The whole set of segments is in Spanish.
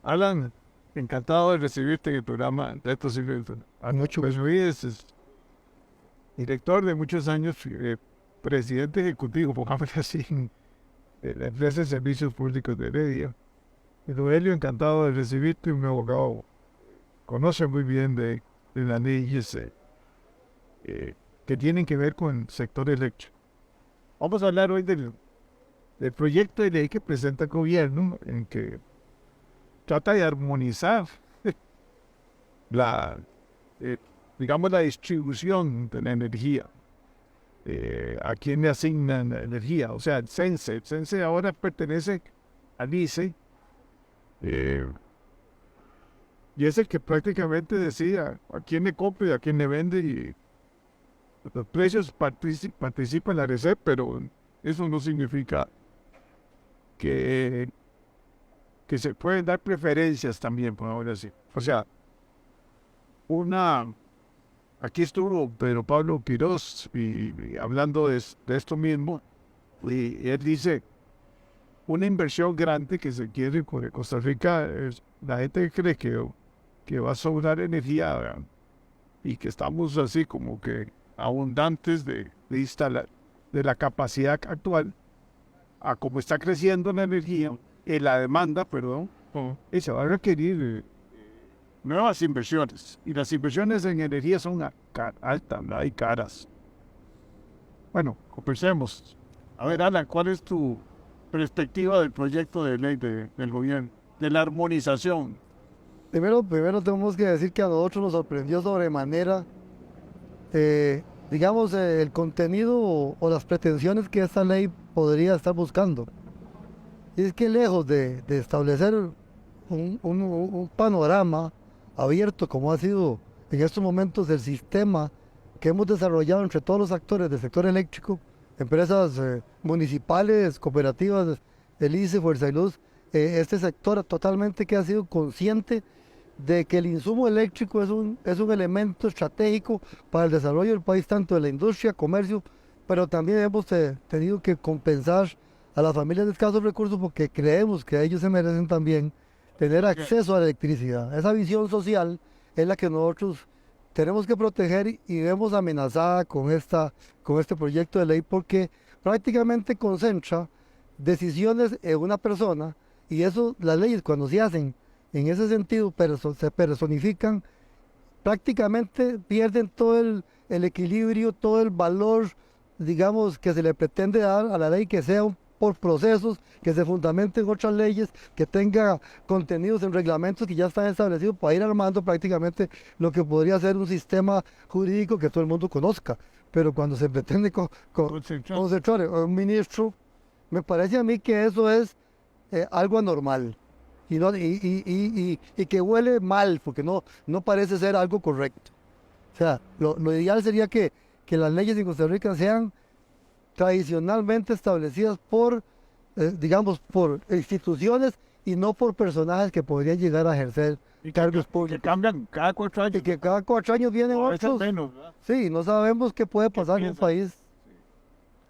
Alan, encantado de recibirte en el programa Retos y Retos. Mucho. Pues Luis es director de muchos años, presidente ejecutivo, pongámosle así, de la empresa de servicios públicos de Heredia. Y Noelio, encantado de recibirte, un abogado, conoce muy bien de las leyes que tienen que ver con el sector eléctrico. Vamos a hablar hoy del proyecto de ley que presenta el gobierno, en que trata de armonizar la, eh, digamos, la distribución de la energía, a quién le asignan la energía, o sea, el CENSE ahora pertenece al ICE, eh, y es el que prácticamente decide a quién le compra y a quién le vende, y los precios participan la RECEP, pero eso no significa que, que se pueden dar preferencias también, por ahora sí. O sea, una aquí estuvo Pedro Pablo Quirós y hablando de esto mismo, y él dice, una inversión grande que se quiere con Costa Rica, la gente cree que va a sobrar energía, ¿verdad? Y que estamos así como que abundantes de instalar, de la capacidad actual, a como está creciendo la energía, la demanda, perdón, y se va a requerir nuevas inversiones. Y las inversiones en energía son altas, ¿verdad? Y caras. Bueno, conversemos. A ver, Alan, ¿cuál es tu perspectiva del proyecto de ley del gobierno, de la armonización? Primero tenemos que decir que a nosotros nos sorprendió sobremanera, eh, digamos, el contenido o las pretensiones que esta ley podría estar buscando. Y es que lejos de establecer un panorama abierto como ha sido en estos momentos el sistema que hemos desarrollado entre todos los actores del sector eléctrico, empresas municipales, cooperativas, el ICE, Fuerza y Luz, este sector totalmente que ha sido consciente de que el insumo eléctrico es un elemento estratégico para el desarrollo del país, tanto de la industria, comercio, pero también hemos tenido que compensar a las familias de escasos recursos porque creemos que ellos se merecen también tener acceso a la electricidad. Esa visión social es la que nosotros tenemos que proteger y vemos amenazada con este proyecto de ley porque prácticamente concentra decisiones en una persona y eso, las leyes cuando se hacen en ese sentido, se personifican, prácticamente pierden todo el equilibrio, todo el valor, digamos, que se le pretende dar a la ley, que sea por procesos, que se fundamente en otras leyes, que tenga contenidos en reglamentos que ya están establecidos para ir armando prácticamente lo que podría ser un sistema jurídico que todo el mundo conozca. Pero cuando se pretende concentrar en un ministro, me parece a mí que eso es algo anormal y, no, y que huele mal, porque no parece ser algo correcto. O sea, lo ideal sería que las leyes en Costa Rica sean tradicionalmente establecidas por, digamos, por instituciones y no por personajes que podrían llegar a ejercer cargos Que públicos. cambian cada 4 años. Y que cada 4 años vienen A veces otros. menos, ¿verdad? Sí, no sabemos qué puede ¿Qué pasar en un piensas? país.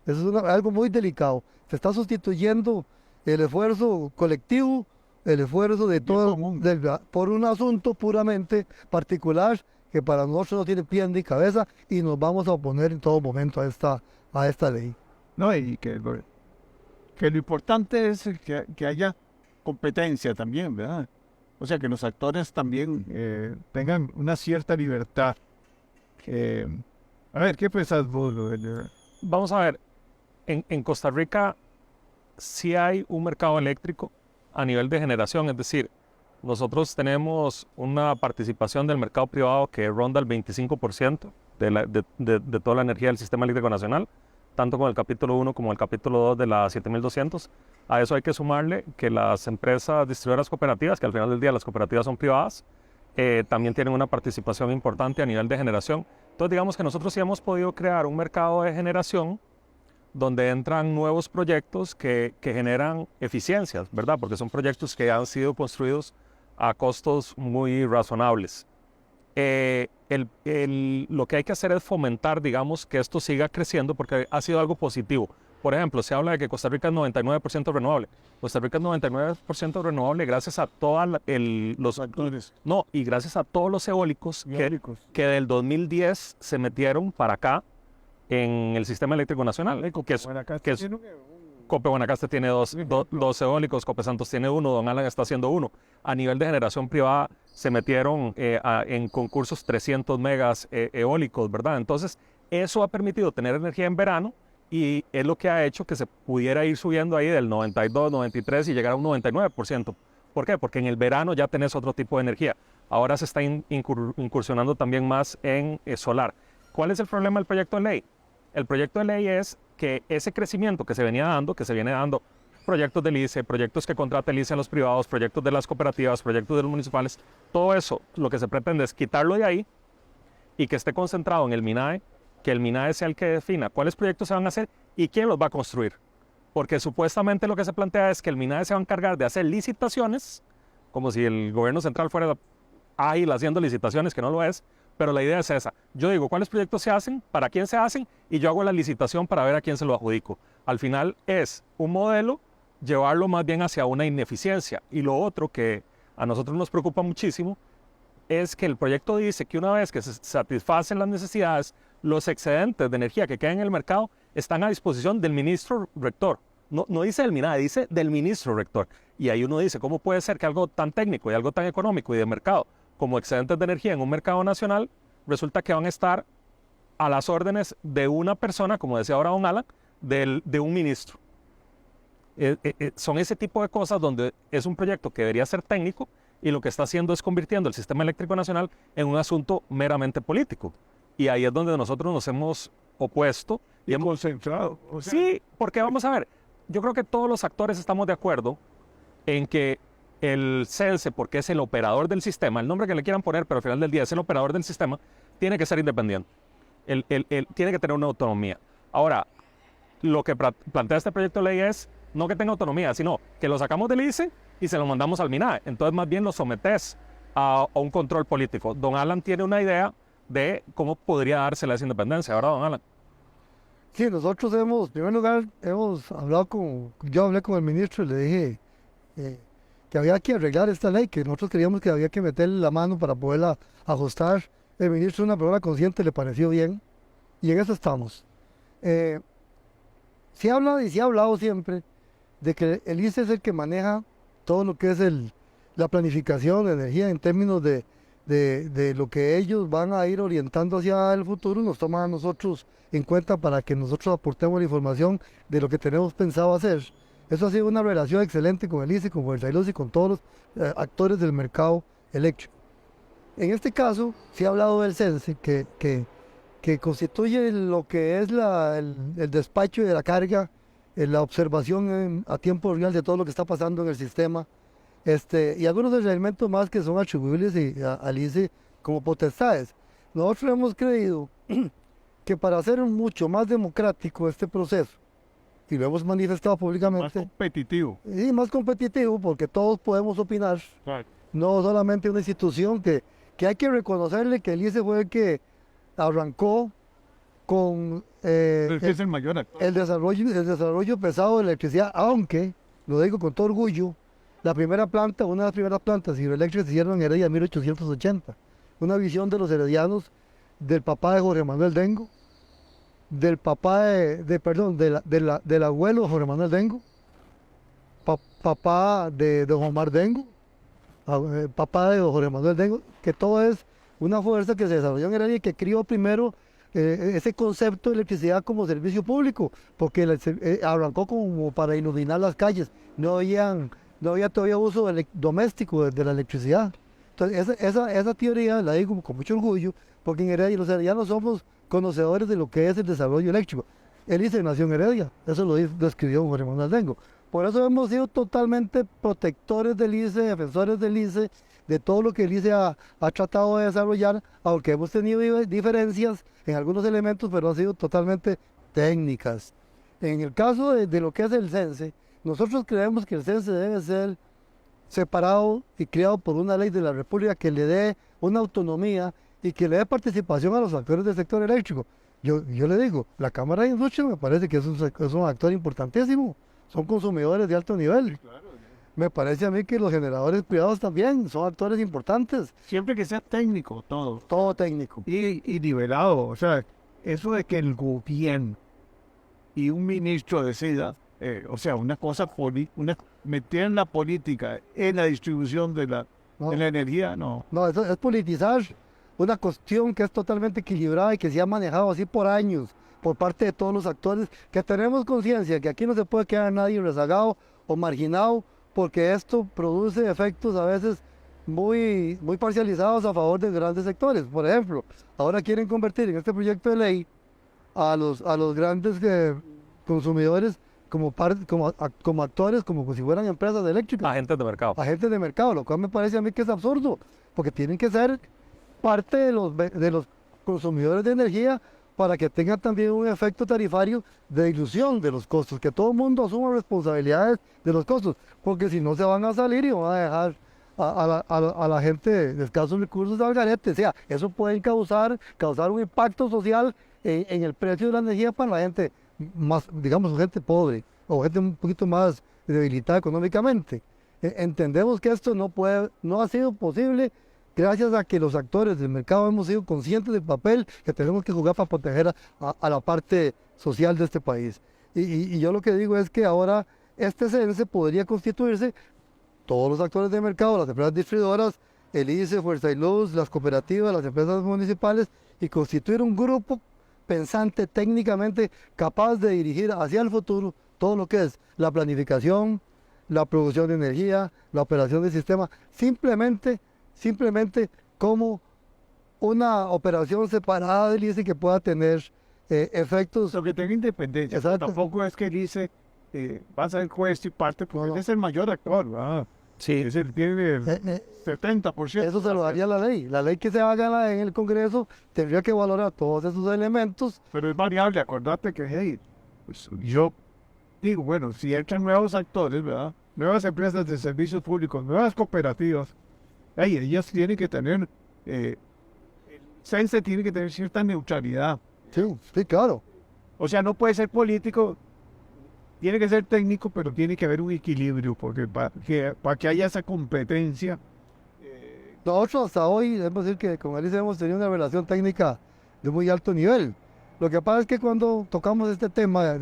Eso es algo muy delicado. Se está sustituyendo el esfuerzo colectivo, el esfuerzo de Bien todo, común. por un asunto puramente particular que para nosotros no tiene pie ni cabeza y nos vamos a oponer en todo momento a esta ley. No, y que lo importante es que haya competencia también, ¿verdad? O sea, que los actores también tengan una cierta libertad. Eh, a ver, ¿qué pensás vos, Noelio? Vamos a ver, en Costa Rica sí hay un mercado eléctrico a nivel de generación, es decir, nosotros tenemos una participación del mercado privado que ronda el 25% de toda la energía del sistema eléctrico nacional, tanto con el capítulo 1 como el capítulo 2 de la 7200. A eso hay que sumarle que las empresas distribuidoras cooperativas, que al final del día las cooperativas son privadas, también tienen una participación importante a nivel de generación. Entonces digamos que nosotros sí hemos podido crear un mercado de generación donde entran nuevos proyectos que generan eficiencias, ¿verdad? Porque son proyectos que han sido construidos a costos muy razonables. Lo que hay que hacer es fomentar, digamos, que esto siga creciendo porque ha sido algo positivo. Por ejemplo, se habla de que Costa Rica es 99% renovable. Costa Rica es 99% renovable gracias a todos los Factores no, y gracias a todos los eólicos eólicos. que del 2010 se metieron para acá en el sistema eléctrico nacional. Que es, Guanacaste que es- tiene Cope Guanacaste tiene dos eólicos, Cope Santos tiene uno, Don Alan está haciendo uno. A nivel de generación privada se metieron en concursos 300 megas eólicos, ¿verdad? Entonces, eso ha permitido tener energía en verano y es lo que ha hecho que se pudiera ir subiendo ahí del 92, 93 y llegar a un 99%. ¿Por qué? Porque en el verano ya tenés otro tipo de energía. Ahora se está incursionando también más en solar. ¿Cuál es el problema del proyecto de ley? El proyecto de ley es que ese crecimiento que se venía dando, que se viene dando, proyectos del ICE, proyectos que contrata el ICE a los privados, proyectos de las cooperativas, proyectos de los municipales, todo eso lo que se pretende es quitarlo de ahí y que esté concentrado en el MINAE, que el MINAE sea el que defina cuáles proyectos se van a hacer y quién los va a construir. Porque supuestamente lo que se plantea es que el MINAE se va a encargar de hacer licitaciones, como si el gobierno central fuera ágil haciendo licitaciones, que no lo es, pero la idea es esa. Yo digo cuáles proyectos se hacen, para quién se hacen, y yo hago la licitación para ver a quién se lo adjudico. Al final es un modelo, llevarlo más bien hacia una ineficiencia. Y lo otro que a nosotros nos preocupa muchísimo es que el proyecto dice que una vez que se satisfacen las necesidades, los excedentes de energía que quedan en el mercado están a disposición del ministro rector. No dice del MINAE, dice del ministro rector. Y ahí uno dice, ¿cómo puede ser que algo tan técnico y algo tan económico y de mercado como excedentes de energía en un mercado nacional resulta que van a estar a las órdenes de una persona, como decía ahora Don Alan, de un ministro? Son ese tipo de cosas donde es un proyecto que debería ser técnico y lo que está haciendo es convirtiendo el sistema eléctrico nacional en un asunto meramente político. Y ahí es donde nosotros nos hemos opuesto. y concentrado. O sea, Sí, porque vamos a ver, yo creo que todos los actores estamos de acuerdo en que el CENSE, porque es el operador del sistema, el nombre que le quieran poner, pero al final del día es el operador del sistema, tiene que ser independiente. Tiene que tener una autonomía. Ahora, lo que plantea este proyecto de ley es no que tenga autonomía, sino que lo sacamos del ICE y se lo mandamos al MINAE. Entonces, más bien lo sometes a un control político. Don Alan tiene una idea de cómo podría dársela esa independencia, ¿verdad, Don Alan? Sí, nosotros hemos, en primer lugar, yo hablé con el ministro y le dije que había que arreglar esta ley, que nosotros creíamos que había que meterle la mano para poderla ajustar. El ministro, una persona consciente, le pareció bien y en eso estamos. Se habla y se ha hablado siempre de que el ICE es el que maneja todo lo que es la planificación de energía en términos de lo que ellos van a ir orientando hacia el futuro, nos toman a nosotros en cuenta para que nosotros aportemos la información de lo que tenemos pensado hacer. Eso ha sido una relación excelente con el ICE, con Fuerza y Luz y con todos los actores del mercado eléctrico. En este caso, se ha hablado del CENSE, que constituye lo que es el despacho de la carga, la observación a tiempo real de todo lo que está pasando en el sistema, y algunos de los elementos más que son atribuibles al ICE como potestades. Nosotros hemos creído que para hacer mucho más democrático este proceso, y lo hemos manifestado más públicamente, competitivo. y más competitivo, porque todos podemos opinar, no solamente una institución que hay que reconocerle que el ICE fue el que arrancó con Pero es que es el mayor actor. el desarrollo pesado de electricidad, aunque, lo digo con todo orgullo, una de las primeras plantas hidroeléctricas se hicieron en Heredia en 1880. Una visión de los heredianos, del papá de Jorge Manuel Dengo, del papá del abuelo de Jorge Manuel Dengo, papá de don Omar Dengo, papá de don Jorge Manuel Dengo, que todo es una fuerza que se desarrolló en Heredia y que crió primero ese concepto de electricidad como servicio público, porque arrancó como para iluminar las calles, no había todavía uso doméstico de la electricidad. Entonces esa teoría la digo con mucho orgullo, porque en Heredia los heredianos somos conocedores de lo que es el desarrollo eléctrico. El ICE nació en Heredia, eso lo escribió Jorge Manuel Dengo. Por eso hemos sido totalmente protectores del ICE, defensores del ICE, de todo lo que el ICE ha tratado de desarrollar, aunque hemos tenido diferencias en algunos elementos, pero han sido totalmente técnicas. En el caso de lo que es el CENSE, nosotros creemos que el CENSE debe ser separado y creado por una ley de la República que le dé una autonomía y que le dé participación a los actores del sector eléctrico. yo le digo, la Cámara de Industria me parece que es un actor importantísimo. Son consumidores de alto nivel. Me parece a mí que los generadores privados también son actores importantes. Siempre que sea técnico, todo. Todo técnico. Y nivelado. O sea, eso de que el gobierno y un ministro decida, o sea, una cosa, meter la política en la distribución de la No, energía, no. no, eso es politizar una cuestión que es totalmente equilibrada y que se ha manejado así por años por parte de todos los actores, que tenemos conciencia que aquí no se puede quedar nadie rezagado o marginado, porque esto produce efectos a veces muy parcializados a favor de grandes sectores. Por ejemplo, ahora quieren convertir en este proyecto de ley a los grandes consumidores como actores, como si fueran empresas eléctricas, Agentes de mercado. agentes de mercado, lo cual me parece a mí que es absurdo, porque tienen que ser parte de los consumidores de energía para que tengan también un efecto tarifario de dilución de los costos, que todo el mundo asuma responsabilidades de los costos, porque si no se van a salir y van a dejar a la gente de escasos recursos al garete. O sea, eso puede causar un impacto social en el precio de la energía para la gente más, digamos, gente pobre o gente un poquito más debilitada económicamente. Entendemos que esto no ha sido posible gracias a que los actores del mercado hemos sido conscientes del papel que tenemos que jugar para proteger a la parte social de este país. Y yo lo que digo es que ahora este CNC podría constituirse, todos los actores del mercado, las empresas distribuidoras, el ICE, Fuerza y Luz, las cooperativas, las empresas municipales, y constituir un grupo pensante técnicamente capaz de dirigir hacia el futuro todo lo que es la planificación, la producción de energía, la operación del sistema, simplemente como una operación separada del ICE que pueda tener efectos. Lo que tenga independencia. Exacto. Tampoco es que el ICE va a ser juez y parte, porque No, no. él es el mayor actor, ¿verdad? Sí. Es el tiene el Eh, 70%. Eso se lo daría la ley. La ley que se haga en el Congreso tendría que valorar todos esos elementos. Pero es variable, acordate que, hey, pues, yo digo, bueno, si entran nuevos actores, ¿verdad? Nuevas empresas de servicios públicos, nuevas cooperativas, hey, ellas tienen que tener, el CENSE tiene que tener cierta neutralidad. Sí, claro. O sea, no puede ser político, tiene que ser técnico, pero tiene que haber un equilibrio, porque para que haya esa competencia, Nosotros hasta hoy, debemos decir que con Alice hemos tenido una relación técnica de muy alto nivel. Lo que pasa es que cuando tocamos este tema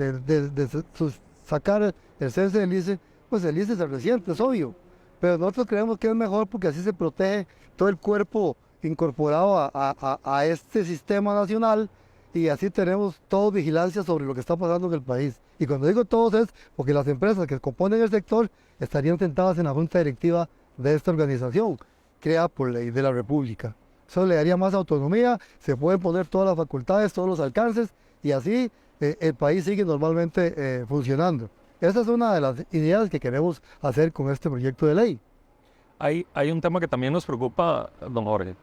sacar el CENSE del ICE, pues el ICE se resiente, es obvio. Pero nosotros creemos que es mejor porque así se protege todo el cuerpo incorporado a este sistema nacional, y así tenemos todos vigilancia sobre lo que está pasando en el país. Y cuando digo todos es porque las empresas que componen el sector estarían sentadas en la junta directiva de esta organización, creada por ley de la República. Eso le daría más autonomía, se pueden poner todas las facultades, todos los alcances, y así el país sigue normalmente funcionando. Esa es una de las ideas que queremos hacer con este proyecto de ley. Hay un tema que también nos preocupa, don Jorge,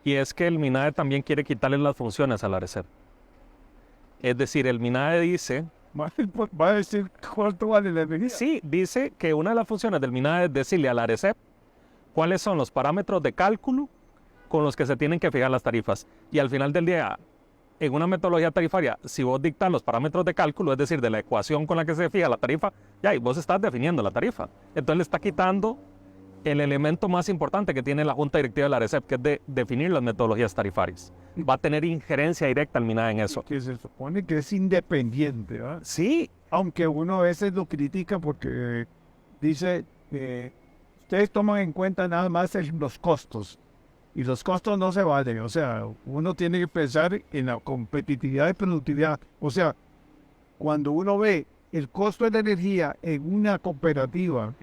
y es que el MINADE también quiere quitarle las funciones a la ARECEP. Es decir, el MINADE dice... va a decir cuánto vale la energía. Sí, dice que una de las funciones del MINADE es decirle a la ARECEP cuáles son los parámetros de cálculo con los que se tienen que fijar las tarifas. Y al final del día, en una metodología tarifaria, si vos dictas los parámetros de cálculo, es decir, de la ecuación con la que se fija la tarifa, ya, y vos estás definiendo la tarifa. Entonces le está quitando el elemento más importante que tiene la Junta Directiva de la ARECEP, que es de definir las metodologías tarifarias. Va a tener injerencia directa el MINADE en eso. Que se supone que es independiente, ¿verdad? Sí, Aunque uno a veces lo critica porque dice, ustedes toman en cuenta nada más los costos, y los costos no se valen. O sea, uno tiene que pensar en la competitividad y productividad. O sea, cuando uno ve el costo de la energía en una cooperativa,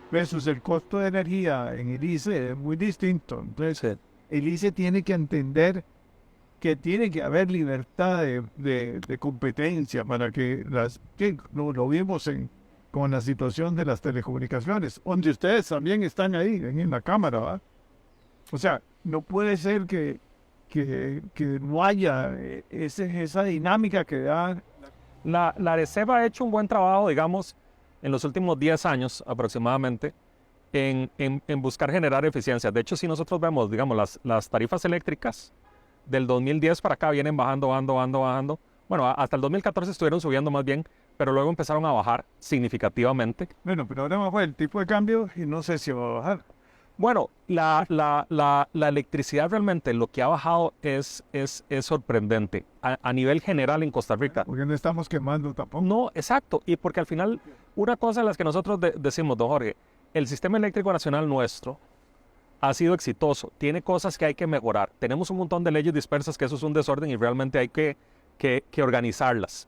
versus el costo de energía en el ICE, es muy distinto. Entonces, el ICE tiene que entender que tiene que haber libertad de competencia para que lo vimos con la situación de las telecomunicaciones, donde ustedes también están ahí, en la Cámara, ¿verdad? O sea, no puede ser que no haya esa dinámica que da. la ARECEP ha hecho un buen trabajo, digamos, en los últimos 10 años aproximadamente, en buscar generar eficiencias. De hecho, si nosotros vemos, digamos, las tarifas eléctricas, del 2010 para acá vienen bajando, bajando. Bueno, hasta el 2014 estuvieron subiendo más bien, pero luego empezaron a bajar significativamente. Bueno, pero ahora bajó el tipo de cambio y no sé si va a bajar. Bueno, la electricidad realmente lo que ha bajado es sorprendente a nivel general en Costa Rica. Porque no estamos quemando tampoco. No, exacto. Y porque al final, una cosa en las que nosotros decimos, don Jorge, el sistema eléctrico nacional nuestro ha sido exitoso. Tiene cosas que hay que mejorar. Tenemos un montón de leyes dispersas que eso es un desorden y realmente hay que organizarlas.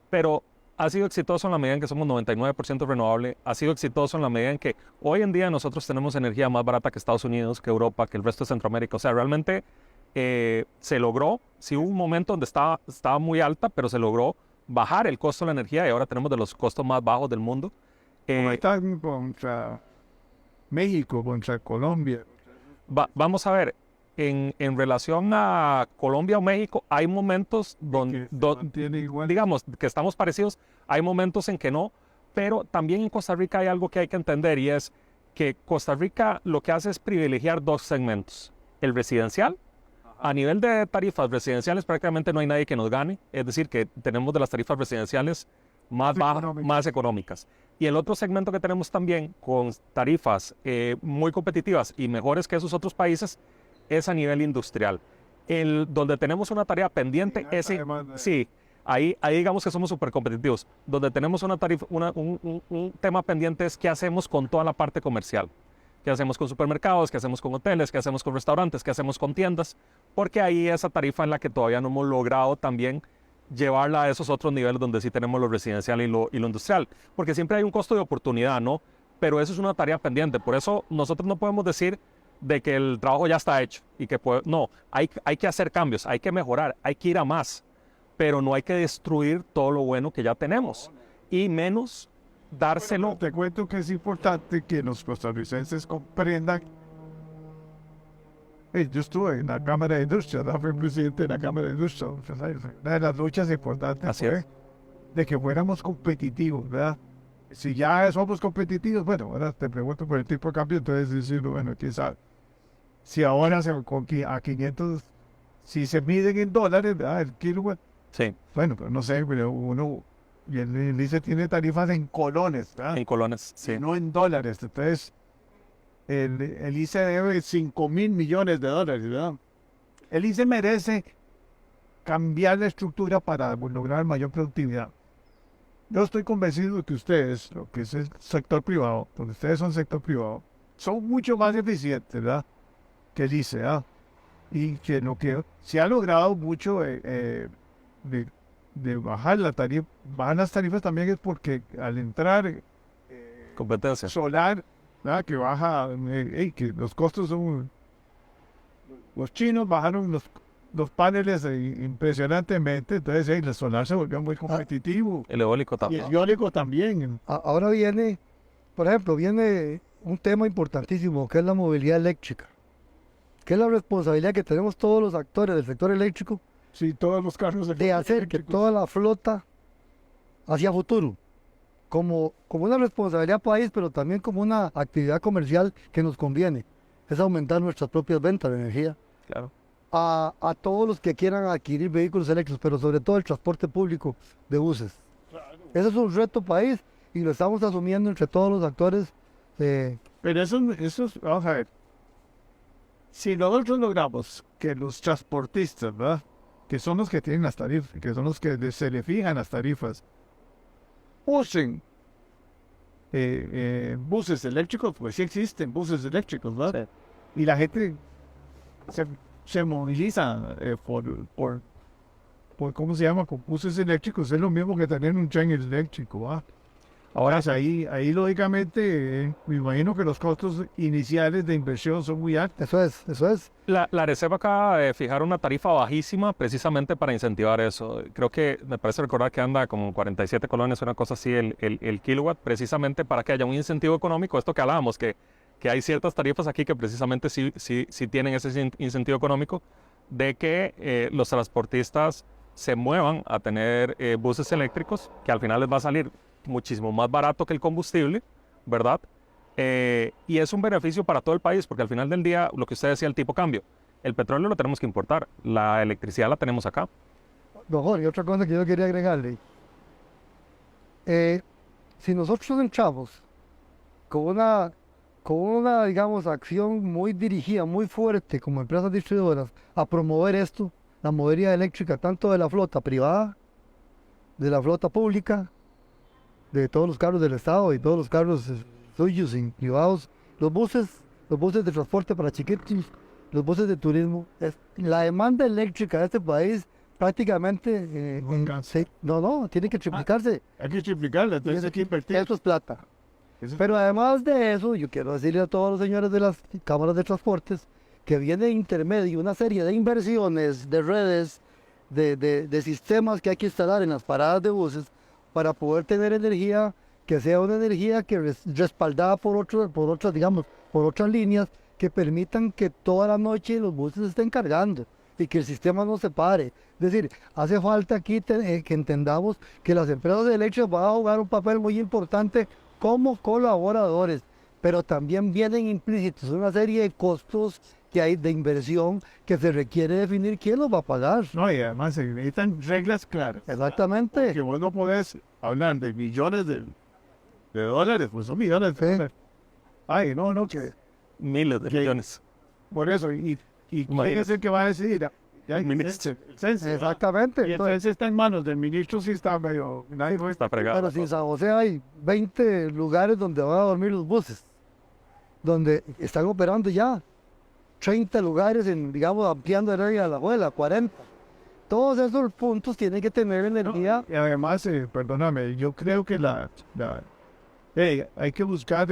Pero ha sido exitoso en la medida en que somos 99% renovable. Ha sido exitoso en la medida en que hoy en día nosotros tenemos energía más barata que Estados Unidos, que Europa, que el resto de Centroamérica. O sea, realmente se logró. Sí hubo un momento donde estaba muy alta, pero se logró bajar el costo de la energía y ahora tenemos de los costos más bajos del mundo. Como están contra México, contra Colombia. Vamos a ver, en relación a Colombia o México, hay momentos donde, digamos, que estamos parecidos, hay momentos en que no, pero también en Costa Rica hay algo que hay que entender y es que Costa Rica lo que hace es privilegiar dos segmentos, el residencial. A nivel de tarifas residenciales prácticamente no hay nadie que nos gane, es decir, que tenemos de las tarifas residenciales más bajas, más económicas. Y el otro segmento que tenemos también con tarifas muy competitivas y mejores que esos otros países es a nivel industrial. Donde tenemos una tarea pendiente, sí, ahí digamos que somos súper competitivos. Donde tenemos una tarifa, un tema pendiente es qué hacemos con toda la parte comercial. ¿Qué hacemos con supermercados? ¿Qué hacemos con hoteles? ¿Qué hacemos con restaurantes? ¿Qué hacemos con tiendas? Porque ahí esa tarifa en la que todavía no hemos logrado también llevarla a esos otros niveles donde sí tenemos lo residencial y lo industrial. Porque siempre hay un costo de oportunidad, ¿no? Pero eso es una tarea pendiente. Por eso nosotros no podemos decir de que el trabajo ya está hecho y que no, hay que hacer cambios, hay que mejorar, hay que ir a más, pero no hay que destruir todo lo bueno que ya tenemos y menos dárselo. Bueno, te cuento que es importante que los costarricenses comprendan. Yo estuve en la Cámara de Industria, ¿no? Fui presidente de la Cámara de Industria. Una de las luchas importantes Así fue es. de que fuéramos competitivos, ¿verdad? Si ya somos competitivos, bueno, ahora te pregunto por el tipo de cambio, entonces decir, bueno, quién sabe. Si ahora a 500, si se miden en dólares, ¿verdad? El kilowatt, Sí, bueno, pero no sé, pero y el ICE tiene tarifas en colones, ¿verdad? en colones, sí. No en dólares. Entonces, el ICE debe 5.000 millones de dólares, ¿verdad? El ICE merece cambiar la estructura para lograr mayor productividad. Yo estoy convencido de que ustedes, lo que es el sector privado, porque ustedes son sector privado, son mucho más eficientes, ¿verdad? Que el ICE, ¿verdad? Y que lo que se ha logrado mucho de bajar bajar las tarifas también es porque al entrar Competencia. solar, ¿verdad? Que baja, que los costos son... Los chinos bajaron los paneles impresionantemente, entonces el solar se volvió muy competitivo. El eólico Y también. el eólico también. Ahora viene, por ejemplo, viene un tema importantísimo que es la movilidad eléctrica, que es la responsabilidad que tenemos todos los actores del sector eléctrico Sí, todos los carros de hacer que eléctricos. toda la flota hacia futuro, como una responsabilidad país, pero también como una actividad comercial que nos conviene, es aumentar nuestras propias ventas de energía Claro. a todos los que quieran adquirir vehículos eléctricos, pero sobre todo el transporte público de buses. Ese es un reto país y lo estamos asumiendo entre todos los actores. Pero vamos a ver, si nosotros logramos que los transportistas, ¿verdad? Que son los que tienen las tarifas, que son los que se le fijan las tarifas, usen buses eléctricos, pues sí existen buses eléctricos, ¿verdad? Y la gente se moviliza por, ¿cómo se llama? Con buses eléctricos, es lo mismo que tener un tren eléctrico, ¿verdad? Ahora, ahí lógicamente, me imagino que los costos iniciales de inversión son muy altos. Eso es. La Reserva acaba de fijar una tarifa bajísima precisamente para incentivar eso. Creo que me parece recordar que anda como 47 colones, una cosa así, el kilowatt, precisamente para que haya un incentivo económico. Esto que hablábamos, que hay ciertas tarifas aquí que precisamente sí tienen ese incentivo económico de que los transportistas se muevan a tener buses eléctricos, que al final les va a salir muchísimo más barato que el combustible, ¿verdad? Y es un beneficio para todo el país, porque al final del día, lo que usted decía, el tipo cambio, El petróleo lo tenemos que importar, la electricidad la tenemos acá. Mejor, y otra cosa que yo quería agregarle. Si nosotros entramos con una, digamos, acción muy dirigida, muy fuerte como empresas distribuidoras a promover esto, la movilidad eléctrica, tanto de la flota privada, de la flota pública, de todos los carros del Estado y todos los carros suyos y privados, los buses de transporte para chiquitos, los buses de turismo. La demanda eléctrica de este país prácticamente, no, tiene que triplicarse. Hay que triplicarla, entonces hay que invertir. Eso es plata. Eso- Pero además de eso, yo quiero decirle a todos los señores de las cámaras de transportes que viene intermedio una serie de inversiones, de redes, de sistemas que hay que instalar en las paradas de buses para poder tener energía que sea una energía que respaldada por otras líneas que permitan que toda la noche los buses estén cargando y que el sistema no se pare. Es decir, hace falta aquí que entendamos que las empresas eléctricas van a jugar un papel muy importante como colaboradores, pero también vienen implícitos una serie de costos que hay de inversión que se requiere definir quién los va a pagar. No, y además se necesitan reglas claras. Exactamente. Que vos no podés hablar de millones de dólares, pues son millones de Sí. dólares. Ay, no, que Miles de Que- millones. por eso, y quién Imagínate. es el que va a decidir. Ya, El ministro. el censo. Exactamente. Y entonces está en manos del ministro, sí está medio. Nadie fue. Está fregado. Pero si en San José hay 20 lugares donde van a dormir los buses, donde están operando ya 30 lugares, digamos, ampliando el área de la abuela, 40. Todos esos puntos tienen que tener energía. Y además, perdóname, yo creo que hay que buscar.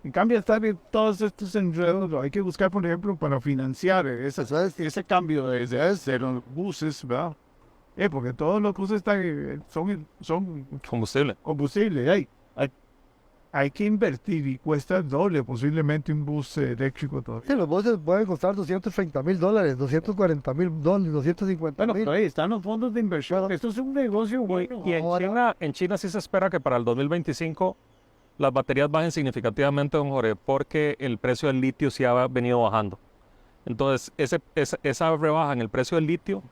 En cambio de estar en todos estos enredos, hay que buscar, por ejemplo, para financiar ese cambio de los buses, ¿verdad? Porque todos los buses son Combustible. combustible. Hay que invertir y cuesta el doble posiblemente un bus eléctrico todavía. Sí, los buses pueden costar $230,000, $240,000, $250,000. Bueno, pero ahí están los fondos de inversión. Esto es un negocio bueno. Y en China sí se espera que para el 2025 las baterías bajen significativamente, don Jorge, porque el precio del litio sí ha venido bajando. Entonces, esa rebaja en el precio del litio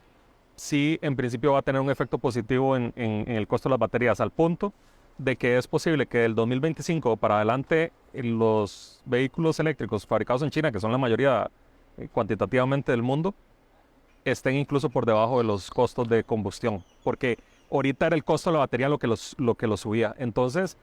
sí, en principio, va a tener un efecto positivo en el costo de las baterías, al punto de que es posible que del 2025 para adelante los vehículos eléctricos fabricados en China, que son la mayoría cuantitativamente del mundo, estén incluso por debajo de los costos de combustión, porque ahorita era el costo de la batería lo que los subía. Entonces,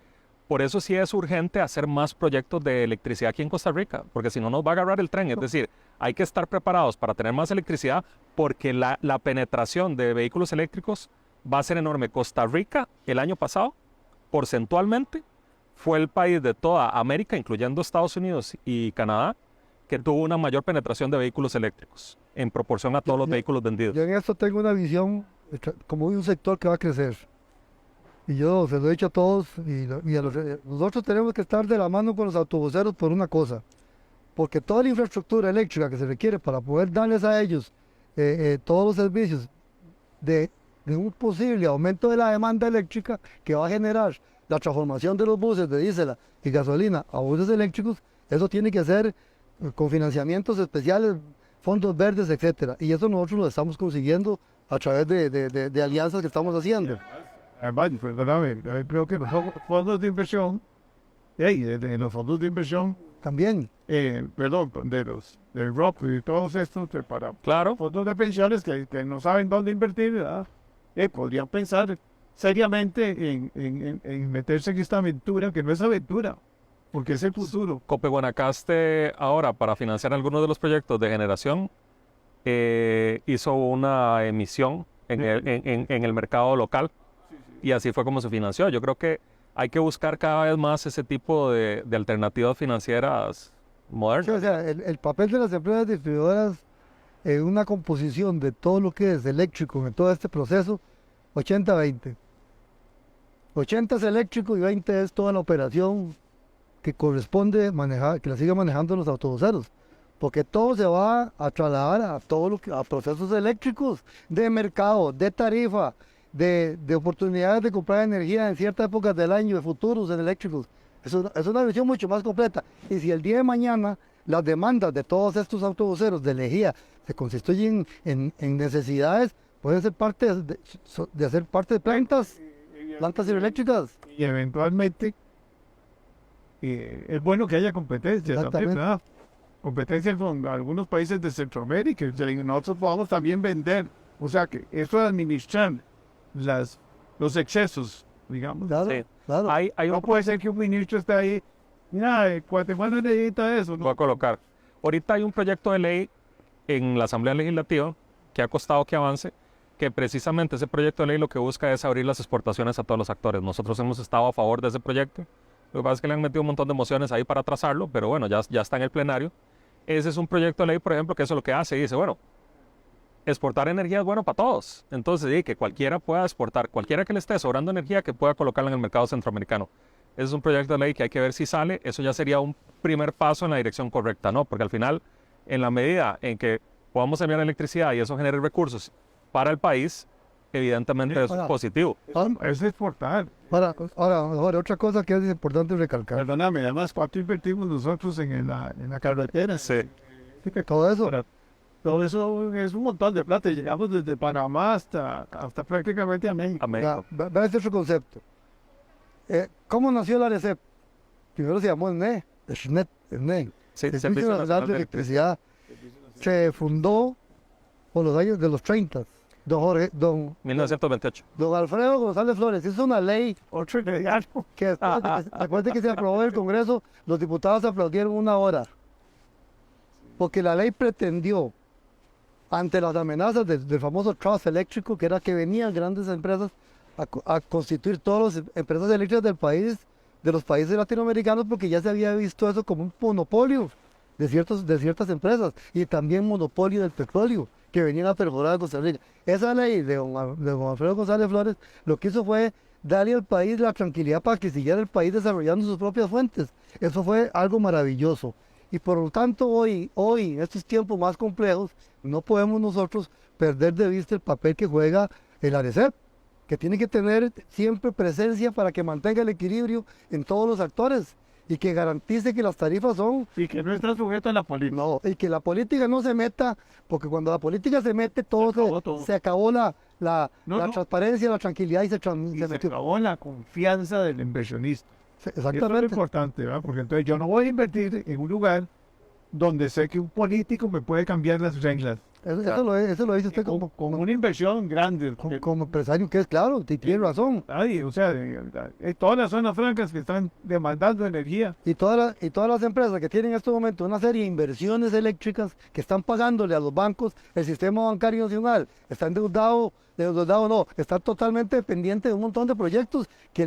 por eso sí es urgente hacer más proyectos de electricidad aquí en Costa Rica, porque si no nos va a agarrar el tren. Es decir, hay que estar preparados para tener más electricidad, porque la penetración de vehículos eléctricos va a ser enorme. Costa Rica, el año pasado, porcentualmente, fue el país de toda América, incluyendo Estados Unidos y Canadá, que tuvo una mayor penetración de vehículos eléctricos en proporción a todos los vehículos vendidos. Yo en esto tengo una visión como de un sector que va a crecer. Y yo se lo he dicho a todos, nosotros tenemos que estar de la mano con los autobuseros por una cosa, porque toda la infraestructura eléctrica que se requiere para poder darles a ellos todos los servicios de un posible aumento de la demanda eléctrica que va a generar la transformación de los buses de diésel y gasolina a buses eléctricos, eso tiene que ser con financiamientos especiales, fondos verdes, etcétera. Y eso nosotros lo estamos consiguiendo a través de alianzas que estamos haciendo. Además, perdóname, creo que los fondos de inversión, de los fondos de inversión, También. perdón, del ROP y todos estos, para Claro, fondos de pensiones que no saben dónde invertir, ¿verdad? Podrían pensar seriamente en meterse en esta aventura, que no es aventura, porque es el futuro. Cope Guanacaste ahora, para financiar algunos de los proyectos de generación, hizo una emisión en el mercado local, y así fue como se financió. Yo creo que hay que buscar cada vez más ese tipo de alternativas financieras Sí, modernas. o sea, el papel de las empresas distribuidoras en una composición de todo lo que es eléctrico en todo este proceso, 80-20. 80 es eléctrico y 20 es toda la operación que corresponde manejar, que la siga manejando los autobuseros. Porque todo se va a trasladar a procesos eléctricos, de mercado, de tarifa, de oportunidades de comprar energía en ciertas épocas del año, de futuros en eléctricos. Es una visión mucho más completa. Y si el día de mañana las demandas de todos estos autobuseros de Lejía se constituyen en necesidades, pueden ser parte de hacer parte de plantas hidroeléctricas. Y eventualmente es bueno que haya competencia también, Exactamente. ¿verdad? Competencia con algunos países de Centroamérica y nosotros podamos también vender. O sea que eso de administrar los excesos, digamos. Claro, Sí. claro. Hay No un puede ser que un ministro esté ahí. Mira, Guatemala necesita eso, voy ¿no? a colocar. Ahorita hay un proyecto de ley en la Asamblea Legislativa que ha costado que avance, que precisamente ese proyecto de ley lo que busca es abrir las exportaciones a todos los actores. Nosotros hemos estado a favor de ese proyecto. Lo que pasa es que le han metido un montón de mociones ahí para atrasarlo, pero bueno, ya está en el plenario. Ese es un proyecto de ley, por ejemplo, que eso es lo que hace. Dice, bueno, exportar energía es bueno para todos. Entonces, sí, que cualquiera pueda exportar, cualquiera que le esté sobrando energía, que pueda colocarla en el mercado centroamericano. Ese es un proyecto de ley que hay que ver si sale. Eso ya sería un primer paso en la dirección correcta, ¿no? Porque al final, en la medida en que podamos enviar electricidad y eso genere recursos para el país, evidentemente eso es Ahora, positivo. Es exportar. Ahora, otra cosa que es importante recalcar, Perdóname, además, ¿cuánto invertimos nosotros en la carretera? Sí. que todo eso, Todo eso es un montón de plata. Llegamos desde Panamá hasta prácticamente a México. Amén. vea este otro concepto. ¿Cómo nació la ARECEP? Primero se llamó SNET, Sí, Servicio Servicio Nacional Nacional de de Electricidad. Se fundó por los años de los 30. Don 1928. Alfredo González Flores hizo una ley Otro legado. que después de que se aprobó en el Congreso, los diputados aplaudieron una hora. Porque la ley pretendió, ante las amenazas del famoso trust eléctrico, que era que venían grandes empresas a constituir todas las empresas eléctricas del país, de los países latinoamericanos, porque ya se había visto eso como un monopolio de ciertas empresas y también monopolio del petróleo que venían a perforar a Costa Rica. Esa ley de don Alfredo González Flores lo que hizo fue darle al país la tranquilidad para que siguiera el país desarrollando sus propias fuentes. Eso fue algo maravilloso. Y por lo tanto hoy, en estos tiempos más complejos, no podemos nosotros perder de vista el papel que juega el ARECEP, que tiene que tener siempre presencia para que mantenga el equilibrio en todos los actores y que garantice que las tarifas son, Y que no está sujeto a la política. no, y que la política no se meta, porque cuando la política se mete, se acabó la No. transparencia, la tranquilidad y se Se metió. acabó la confianza del inversionista. Eso es lo Exactamente. importante, ¿verdad? Porque entonces yo no voy a invertir en un lugar donde sé que un político me puede cambiar las reglas. Eso lo dice usted Con una inversión grande. porque como empresario que es, claro, tiene razón. nadie, o sea, todas las zonas francas que están demandando energía. Y todas las empresas que tienen en este momento una serie de inversiones eléctricas que están pagándole a los bancos, el sistema bancario nacional, está endeudado no, está totalmente dependiente de un montón de proyectos que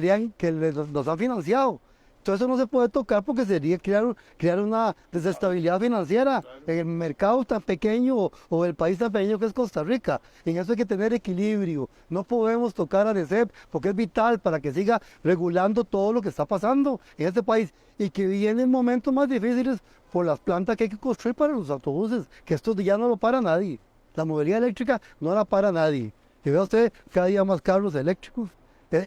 nos han financiado. Entonces eso no se puede tocar porque sería crear una desestabilidad financiera en el mercado tan pequeño o el país tan pequeño que es Costa Rica. En eso hay que tener equilibrio. No podemos tocar a ARECEP porque es vital para que siga regulando todo lo que está pasando en este país y que vienen momentos más difíciles por las plantas que hay que construir para los autobuses, que esto ya no lo para nadie. La movilidad eléctrica no la para nadie. Y vea usted cada día más carros eléctricos.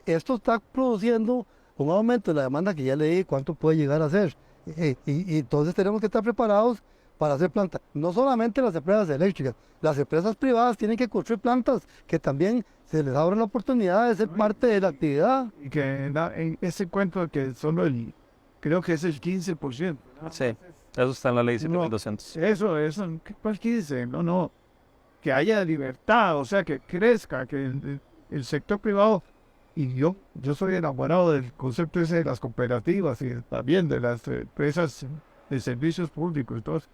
Esto está produciendo un aumento de la demanda que ya le di cuánto puede llegar a ser. Y entonces tenemos que estar preparados para hacer plantas. No solamente las empresas eléctricas, las empresas privadas tienen que construir plantas que también se les abra la oportunidad de ser parte de la actividad. Y que en ese cuento que solo creo que es el 15%. ¿no? Sí, eso está en la ley 7200. Eso, ¿cuál 15? No. Que haya libertad, o sea, que crezca, que el sector privado. Y yo soy enamorado del concepto ese de las cooperativas y también de las empresas de servicios públicos. Entonces,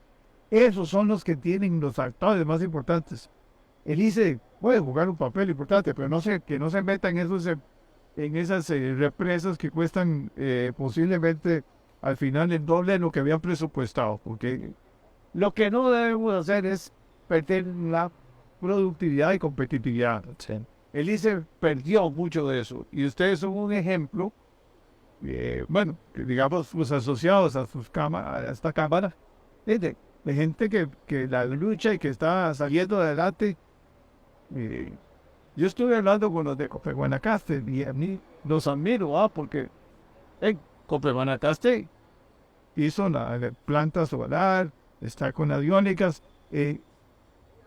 esos son los que tienen los actores más importantes. El ICE puede jugar un papel importante, pero que no se meta en esas represas que cuestan posiblemente al final el doble de lo que habían presupuestado. Porque lo que no debemos hacer es perder la productividad y competitividad. Sí. El ICE perdió mucho de eso. Y ustedes son un ejemplo, digamos, los asociados a esta cámara, de gente que la lucha y que está saliendo adelante. Yo estuve hablando con los de Cope Guanacaste y a mí los admiro, porque en Cope Guanacaste hizo la planta solar, está con aviónicas,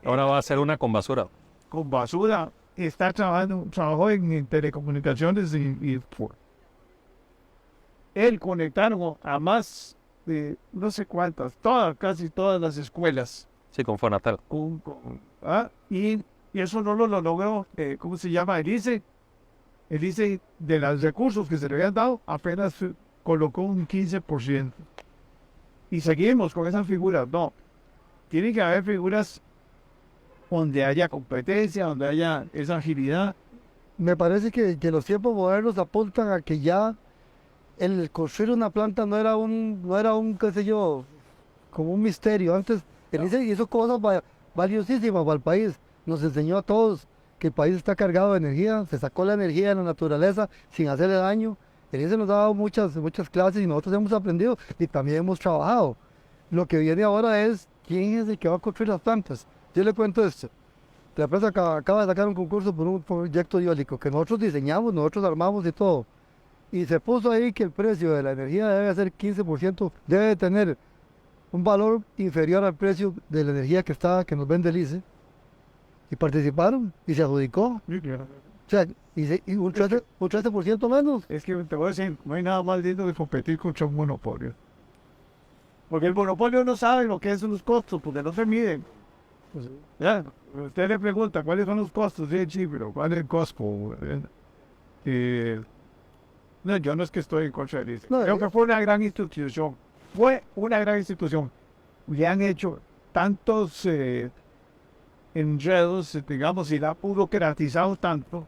Ahora va a ser una con basura. con basura, trabajó en telecomunicaciones y él conectaron a más de no sé cuántas, casi todas las escuelas. Sí, con Fonatel. Y eso no lo logró, ¿cómo se llama? El ICE de los recursos que se le habían dado apenas colocó un 15%. Y seguimos con esas figuras. No, tiene que haber figuras donde haya competencia, donde haya esa agilidad. Me parece que los tiempos modernos apuntan a que ya el construir una planta no era un, qué sé yo, como un misterio. Antes el ICE hizo cosas valiosísimas para el país. Nos enseñó a todos que el país está cargado de energía, se sacó la energía de la naturaleza sin hacerle daño. El ICE nos ha dado muchas clases y nosotros hemos aprendido y también hemos trabajado. Lo que viene ahora es quién es el que va a construir las plantas. Yo le cuento esto. La empresa acaba de sacar un concurso por un proyecto eólico que nosotros diseñamos, nosotros armamos y todo. Y se puso ahí que el precio de la energía debe ser 15%, debe de tener un valor inferior al precio de la energía que nos vende el ICE. Y participaron y se adjudicó. O sea, y un 13% menos. Es que te voy a decir, no hay nada más lindo que competir contra un monopolio. Porque el monopolio no sabe lo que son los costos, porque no se miden. Pues, Ya, usted le pregunta cuáles son los costos, sí, pero ¿cuál es el costo? No, yo no es que estoy en contra de eso. No, Creo que fue una gran institución. Fue una gran institución. Le han hecho tantos enredos, digamos, y la ha burocratizado tanto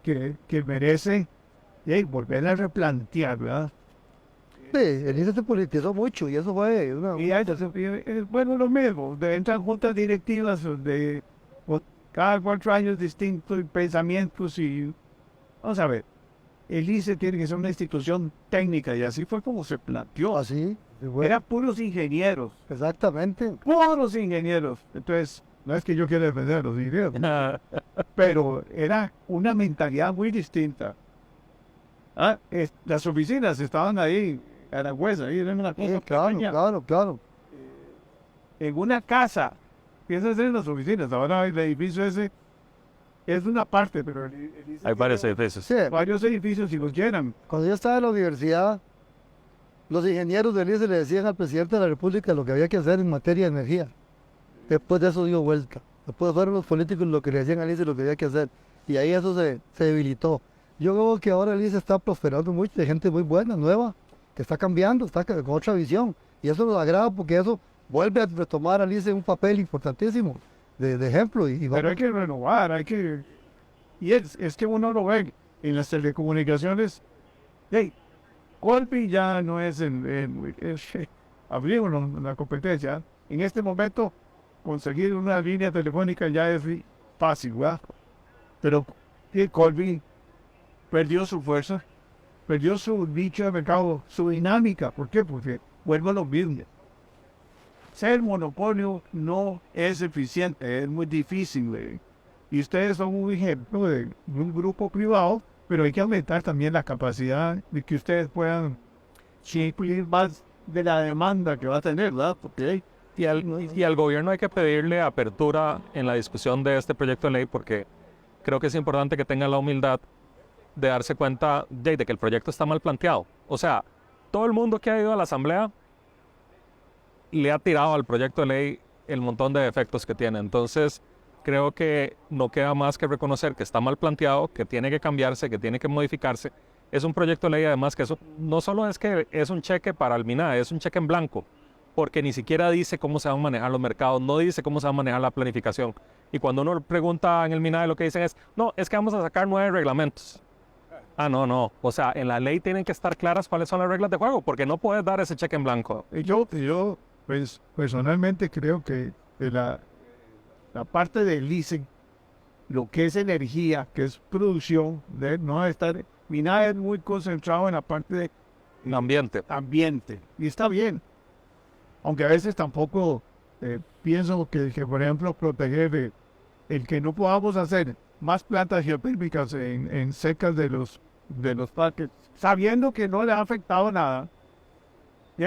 que merece volver a replantear, ¿verdad? sí, el ICE se politizó mucho y eso fue Y bueno, lo mismo, entran juntas directivas de cada 4 años distintos pensamientos y vamos a ver, el ICE tiene que ser una institución técnica y así fue como se planteó. así. Fue. Eran puros ingenieros, Exactamente. puros ingenieros. Entonces, no es que yo quiera defender a los ingenieros, pero era una mentalidad muy distinta. Las oficinas estaban ahí, a la huesa, ahí era una cosa pequeña. Claro. En una casa, piensas en las oficinas, ahora el edificio ese es una parte, pero Hay varios edificios. Sí, varios edificios si los llenan. cuando yo estaba en la universidad, los ingenieros del ICE le decían al presidente de la República lo que había que hacer en materia de energía. Después de eso dio vuelta. Después fueron los políticos lo que le decían al ICE lo que había que hacer. Y ahí eso se debilitó. Yo creo que ahora el ICE está prosperando mucho, hay gente muy buena, nueva, que está cambiando, está con otra visión. Y eso nos agrada porque eso vuelve a retomar al ICE un papel importantísimo de ejemplo. Pero hay que renovar, Y es que uno lo ve en las telecomunicaciones. Hey, Colby ya no es abrimos la competencia. En este momento, conseguir una línea telefónica ya es fácil, ¿verdad? Pero Colby perdió su fuerza, perdió su nicho de mercado, su dinámica. ¿Por qué? Porque vuelve a lo mismo. Ser monopolio no es eficiente, es muy difícil. Y ustedes son un ejemplo de un grupo privado, pero hay que aumentar también la capacidad de que ustedes puedan suplir más de la demanda que va a tener, ¿verdad? Porque Y al gobierno hay que pedirle apertura en la discusión de este proyecto de ley porque creo que es importante que tengan la humildad de darse cuenta de que el proyecto está mal planteado. O sea, todo el mundo que ha ido a la asamblea le ha tirado al proyecto de ley el montón de defectos que tiene. Entonces, creo que no queda más que reconocer que está mal planteado, que tiene que cambiarse, que tiene que modificarse. Es un proyecto de ley, además, que eso no solo es que es un cheque para el MINAE, es un cheque en blanco, porque ni siquiera dice cómo se van a manejar los mercados, no dice cómo se va a manejar la planificación. Y cuando uno pregunta en el MINAE, lo que dicen es, no, es que vamos a sacar 9 reglamentos. No. O sea, en la ley tienen que estar claras cuáles son las reglas de juego, porque no puedes dar ese cheque en blanco. yo pues, personalmente creo que la parte del ICE, lo que es energía, que es producción, no estar, MINAE es muy concentrado en la parte de ambiente, y está bien. Aunque a veces tampoco pienso que, por ejemplo, proteger el que no podamos hacer más plantas geotérmicas en secas de los parques, sabiendo que no le ha afectado nada,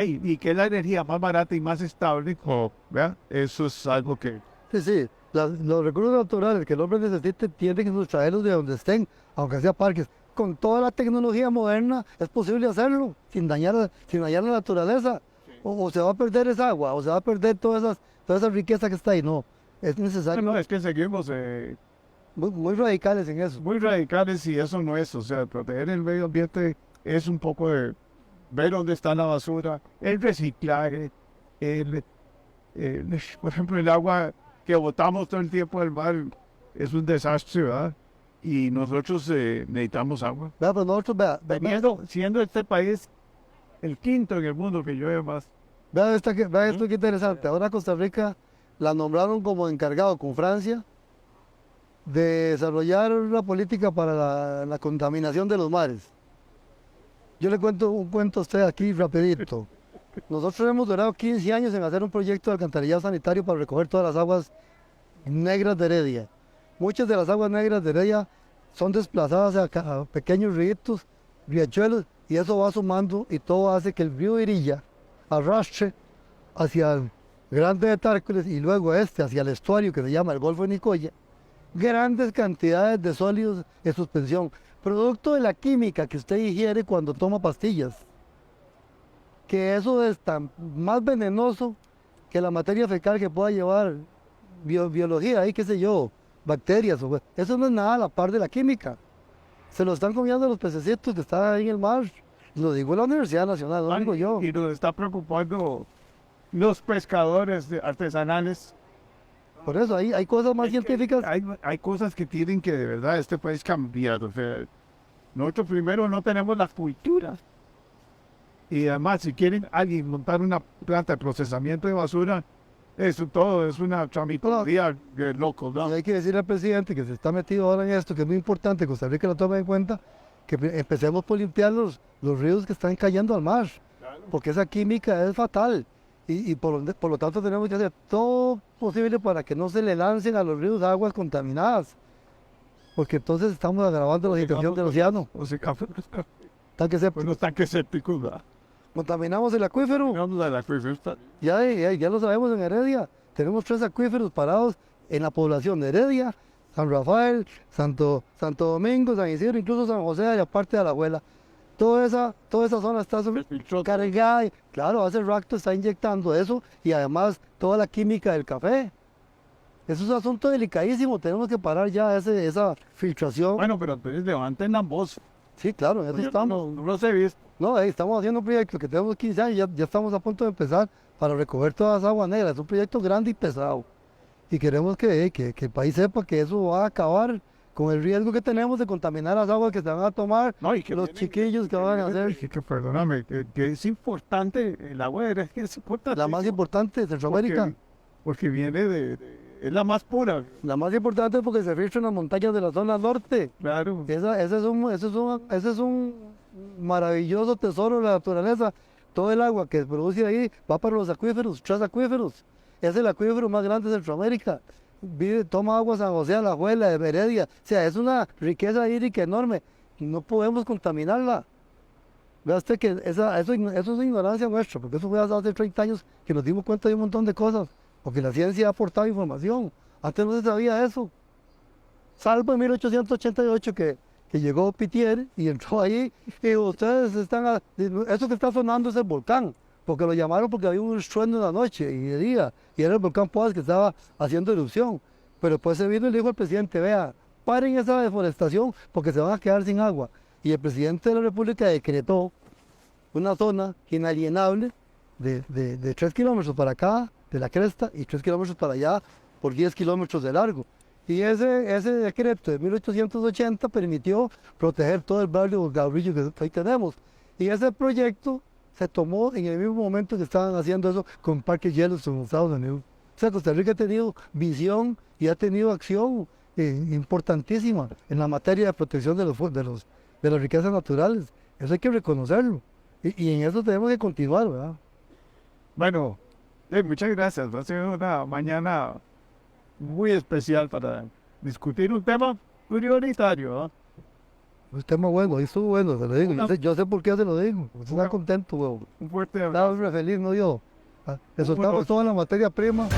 y que es la energía más barata y más estable, ¿verdad? Eso es algo que... Sí, sí. Los recursos naturales que el hombre necesite tienen que sustraerlos de donde estén, aunque sea parques. Con toda la tecnología moderna es posible hacerlo sin dañar la naturaleza. O se va a perder esa agua, o se va a perder toda esa riqueza que está ahí. No, es necesario. No, es que seguimos Muy radicales en eso. muy radicales y eso no es. O sea, proteger el medio ambiente es un poco de ver dónde está la basura, el reciclaje, por ejemplo, el agua que botamos todo el tiempo al mar es un desastre, ¿verdad? Y nosotros necesitamos agua. Vea, pero nosotros, Siendo este país el quinto en el mundo que llueve más. vea esto que interesante. Ahora Costa Rica la nombraron como encargado con Francia de desarrollar una política para la contaminación de los mares. Yo le cuento un cuento a usted aquí rapidito. Nosotros hemos durado 15 años en hacer un proyecto de alcantarillado sanitario para recoger todas las aguas negras de Heredia. Muchas de las aguas negras de Heredia son desplazadas a pequeños ríos, riachuelos, y eso va sumando y todo hace que el río Irilla arrastre hacia el Grande de Tárcoles y luego hacia el estuario que se llama el Golfo de Nicoya, grandes cantidades de sólidos en suspensión, producto de la química que usted ingiere cuando toma pastillas. Que eso es tan más venenoso que la materia fecal que pueda llevar biología, ahí qué sé yo, bacterias, eso no es nada a la par de la química. Se lo están comiendo los pececitos que están ahí en el mar. Lo digo la Universidad Nacional, no lo digo yo. Y nos está preocupando los pescadores artesanales. Por eso hay cosas más científicas. Hay cosas que tienen que de verdad este país cambiar. O sea, nosotros primero no tenemos las culturas. Y además, si quieren alguien montar una planta de procesamiento de basura, eso todo es una tramitología de locos, ¿no? Y hay que decirle al presidente que se está metido ahora en esto, que es muy importante, Costa Rica lo tome en cuenta, que empecemos por limpiar los ríos que están cayendo al mar, porque esa química es fatal. Y por lo tanto tenemos que hacer todo posible para que no se le lancen a los ríos aguas contaminadas, porque entonces estamos agravando la situación del océano. O sea, Tanque séptico. los tanques sépticos, ¿verdad? Contaminamos el acuífero. Vamos a la acuífero. Ya lo sabemos en Heredia. Tenemos 3 acuíferos parados en la población de Heredia, San Rafael, Santo Domingo, San Isidro, incluso San José y aparte de la abuela. Toda esa zona está cargada. Claro, hace rato está inyectando eso y además toda la química del café. Eso es un asunto delicadísimo. Tenemos que parar ya esa filtración. Bueno, pero entonces levanten la voz. Sí, claro, en eso estamos. No los he visto. No, estamos haciendo un proyecto que tenemos 15 años, ya estamos a punto de empezar para recoger todas las aguas negras. Es un proyecto grande y pesado. Y queremos que el país sepa que eso va a acabar con el riesgo que tenemos de contaminar las aguas que se van a tomar, No, y que los chiquillos que van a hacer. Perdóname, que es importante el agua, es que es importante. La más importante de Centroamérica. Porque viene es la más pura. La más importante porque se filtra en las montañas de la zona norte. Claro. Ese es un maravilloso tesoro de la naturaleza. Todo el agua que se produce ahí va para los acuíferos, 3 acuíferos. Es el acuífero más grande de Centroamérica. Toma agua San José, Alajuela, de Heredia. O sea, es una riqueza hídrica enorme. No podemos contaminarla. Vea usted que eso es ignorancia nuestra, porque eso fue hace 30 años que nos dimos cuenta de un montón de cosas. Porque la ciencia ha aportado información. Antes no se sabía eso. Salvo en 1888 que llegó Pittier y entró ahí y dijo, ustedes eso que está sonando es el volcán, porque lo llamaron porque había un estruendo en la noche y de día, y era el volcán Poás que estaba haciendo erupción. Pero después se vino y le dijo al presidente, vea, paren esa deforestación porque se van a quedar sin agua. Y el presidente de la República decretó una zona inalienable de 3 kilómetros para acá, de la cresta, y 3 kilómetros para allá, por 10 kilómetros de largo. Y ese decreto de 1880 permitió proteger todo el barrio de Gaurillo que hoy tenemos. Y ese proyecto se tomó en el mismo momento que estaban haciendo eso con Parques Yellowstone en Estados Unidos. O sea, Costa Rica ha tenido visión y ha tenido acción importantísima en la materia de protección de las riquezas naturales. Eso hay que reconocerlo. Y en eso tenemos que continuar, ¿verdad? Bueno, muchas gracias. Va a ser una mañana muy especial para discutir un tema prioritario, ¿no? Un tema bueno, y estuvo bueno, se lo digo. Una- Yo sé por qué se lo digo. Usted está Una- contento, weón. Un fuerte Estaba abrazo. re feliz, ¿no yo? Le soltamos toda la materia prima.